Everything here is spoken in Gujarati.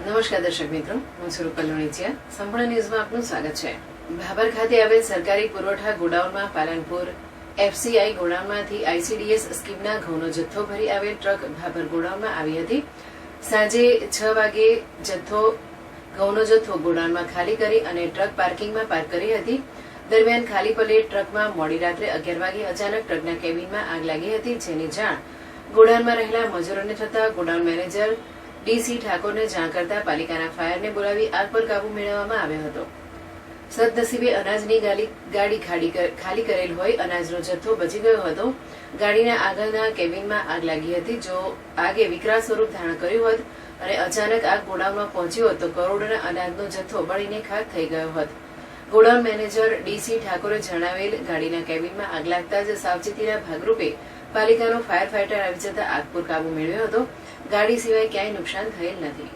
નમસ્કાર દર્શક મિત્રો, હું છું રૂપલ લોણીચિયા. સંપૂર્ણ ન્યૂઝમાં આપનું સ્વાગત છે. ભાભર ખાતે આવેલ સરકારી પુરવઠા ગોડાઉનમાં પાલનપુર એફસીઆઈ ગોડાઉનમાંથી આઈસીડીએસ સ્કીમના ઘઉંનો જથ્થો ભરી આવેલ ટ્રક ભાભર ગોડાઉનમાં આવી હતી. સાંજે 6 વાગે ઘઉંનો જથ્થો ગોડાઉનમાં ખાલી કરી અને ટ્રક પાર્કિંગમાં પાર્ક કરી હતી. દરમિયાન ખાલી પડેલ ટ્રકમાં મોડી રાત્રે 11 વાગે અચાનક ટ્રકના કેબિનમાં આગ લાગી હતી, જેની જાણ ગોડાઉનમાં રહેલા મજૂરોને થતા ગોડાઉન મેનેજર ડીસી ઠાકોરને જાણ કરતા પાલિકાના ફાયરને બોલાવી આગ પર કાબુ મેળવવામાં આવ્યો હતો. સદનસીબે અનાજની ગાડી ખાલી કરેલ હોય અનાજનો જથ્થો બચી ગયો હતો. ગાડીના આગળના કેબિનમાં આગ લાગી હતી. જો આગે વિકરાળ સ્વરૂપ ધારણ કર્યું હોત અને અચાનક આગ ગોડાઉનમાં પહોંચ્યો હોત તો કરોડોના અનાજનો જથ્થો બળીને ખાખ થઈ ગયો હોત. ગોડાઉન મેનેજર ડીસી ઠાકોરે જણાવેલ ગાડીના કેબિનમાં આગ લાગતા જ સાવચેતીના ભાગરૂપે પાલિકાનો ફાયર ફાઈટર આવી જતા આગ પર કાબુ મેળવ્યો હતો. ગાડી સિવાય ક્યાંય નુકસાન થયેલ નથી.